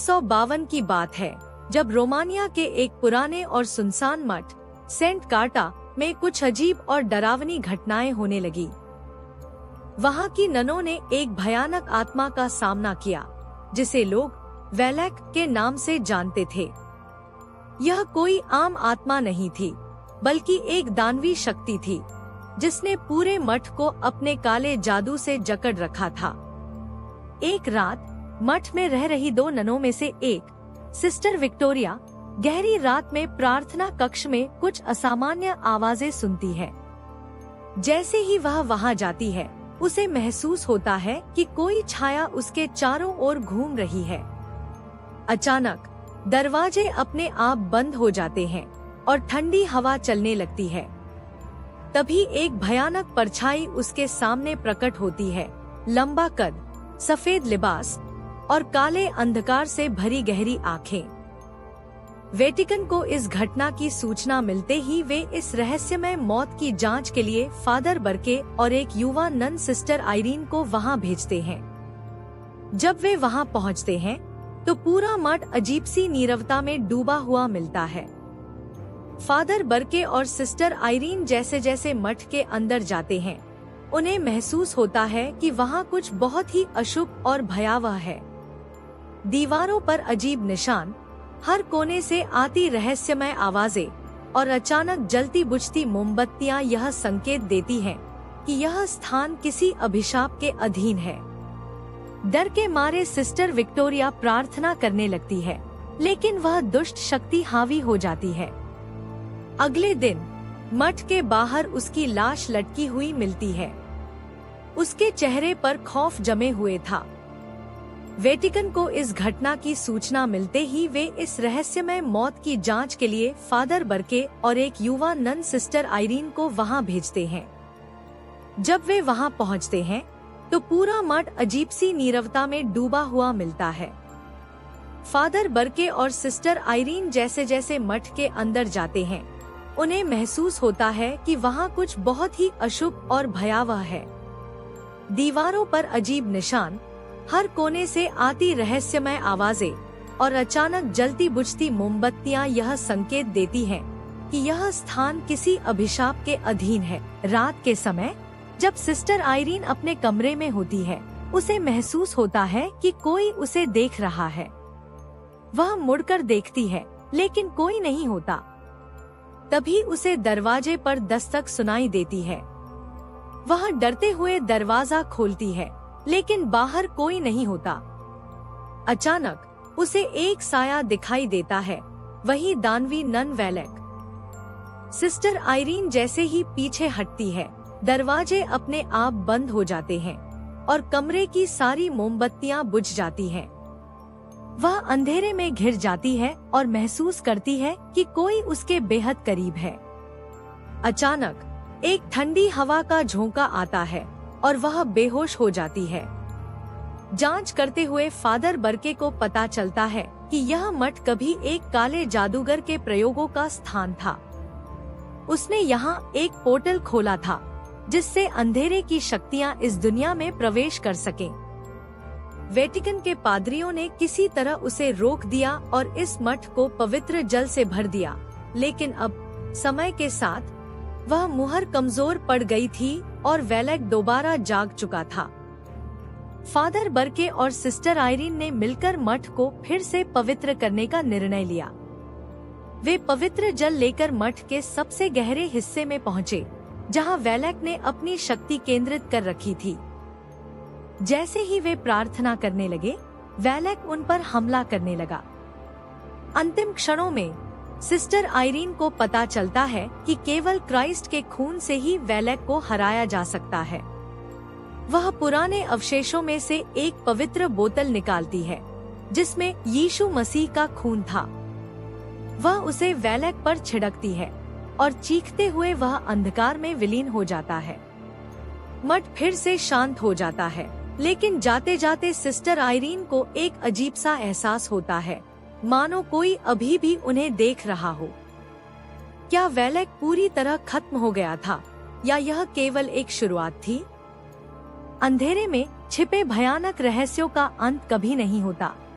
1952 की बात है, जब रोमानिया के एक पुराने और सुनसान मठ सेंट कार्टा में कुछ अजीब और डरावनी घटनाएं होने लगी। वहां की ननों ने एक भयानक आत्मा का सामना किया, जिसे लोग वेलैक के नाम से जानते थे। यह कोई आम आत्मा नहीं थी, बल्कि एक दानवी शक्ति थी, जिसने पूरे मठ को अपने काले जादू से जकड़ रखा था। एक रात मठ में रह रही दो ननों में से एक, सिस्टर विक्टोरिया, गहरी रात में प्रार्थना कक्ष में कुछ असामान्य आवाजें सुनती है। जैसे ही वह वहां जाती है, उसे महसूस होता है कि कोई छाया उसके चारों ओर घूम रही है। अचानक दरवाजे अपने आप बंद हो जाते हैं और ठंडी हवा चलने लगती है। तभी एक भयानक परछाई उसके सामने प्रकट होती है। लंबा कद, सफेद लिबास और काले अंधकार से भरी गहरी आंखें। वेटिकन को इस घटना की सूचना मिलते ही वे इस रहस्यमय मौत की जांच के लिए फादर बर्के और एक युवा नन सिस्टर आइरीन को वहां भेजते हैं। जब वे वहां पहुंचते हैं, तो पूरा मठ अजीब सी नीरवता में डूबा हुआ मिलता है। फादर बर्के और सिस्टर आइरीन जैसे जैसे मठ के अंदर जाते हैं, उन्हें महसूस होता है कि वहां कुछ बहुत ही अशुभ और भयावह है। दीवारों पर अजीब निशान, हर कोने से आती रहस्यमय आवाजें और अचानक जलती बुझती मोमबत्तियां यह संकेत देती हैं कि यह स्थान किसी अभिशाप के अधीन है। डर के मारे सिस्टर विक्टोरिया प्रार्थना करने लगती है, लेकिन वह दुष्ट शक्ति हावी हो जाती है। अगले दिन मठ के बाहर उसकी लाश लटकी हुई मिलती है। उसके चेहरे पर खौफ जमे हुए था। वेटिकन को इस घटना की सूचना मिलते ही वे इस रहस्यमय मौत की जांच के लिए फादर बर्के और एक युवा नन सिस्टर आइरीन को वहां भेजते हैं। जब वे वहां पहुंचते हैं, तो पूरा मठ अजीब सी नीरवता में डूबा हुआ मिलता है। फादर बर्के और सिस्टर आइरीन जैसे जैसे मठ के अंदर जाते हैं, उन्हें महसूस होता है कि वहां कुछ बहुत ही अशुभ और भयावह है। दीवारों पर अजीब निशान, हर कोने से आती रहस्यमय आवाजें और अचानक जलती बुझती मोमबत्तियां यह संकेत देती हैं कि यह स्थान किसी अभिशाप के अधीन है। रात के समय जब सिस्टर आइरीन अपने कमरे में होती है, उसे महसूस होता है कि कोई उसे देख रहा है। वह मुड़कर देखती है, लेकिन कोई नहीं होता। तभी उसे दरवाजे पर दस्तक सुनाई देती है। वह डरते हुए दरवाजा खोलती है, लेकिन बाहर कोई नहीं होता। अचानक उसे एक साया दिखाई देता है, वही दानवी नन वेलैक। सिस्टर आइरीन जैसे ही पीछे हटती है, दरवाजे अपने आप बंद हो जाते हैं और कमरे की सारी मोमबत्तियां बुझ जाती हैं। वह अंधेरे में घिर जाती है और महसूस करती है कि कोई उसके बेहद करीब है। अचानक एक ठंडी हवा का झोंका आता है और वह बेहोश हो जाती है। जांच करते हुए फादर बर्के को पता चलता है कि यह मठ कभी एक काले जादूगर के प्रयोगों का स्थान था। उसने यहाँ एक पोर्टल खोला था, जिससे अंधेरे की शक्तियाँ इस दुनिया में प्रवेश कर सकें। वेटिकन के पादरियों ने किसी तरह उसे रोक दिया और इस मठ को पवित्र जल से भर दिया, लेकिन अब समय के साथ वह मुहर कमजोर पड़ गई थी और वेलैक दोबारा जाग चुका था। फादर बर्के और सिस्टर आइरीन ने मिलकर मठ को फिर से पवित्र करने का निर्णय लिया। वे पवित्र जल लेकर मठ के सबसे गहरे हिस्से में पहुँचे, जहां वेलैक ने अपनी शक्ति केंद्रित कर रखी थी। जैसे ही वे प्रार्थना करने लगे, वेलैक उन पर हमला करने लगा। अंतिम क्षणों में सिस्टर आइरीन को पता चलता है कि केवल क्राइस्ट के खून से ही वेलैक को हराया जा सकता है। वह पुराने अवशेषों में से एक पवित्र बोतल निकालती है, जिसमें यीशु मसीह का खून था। वह उसे वेलैक पर छिड़कती है और चीखते हुए वह अंधकार में विलीन हो जाता है। मठ फिर से शांत हो जाता है, लेकिन जाते जाते सिस्टर आइरीन को एक अजीब सा एहसास होता है, मानो कोई अभी भी उन्हें देख रहा हो। क्या वेलैक पूरी तरह खत्म हो गया था, या यह केवल एक शुरुआत थी? अंधेरे में छिपे भयानक रहस्यों का अंत कभी नहीं होता।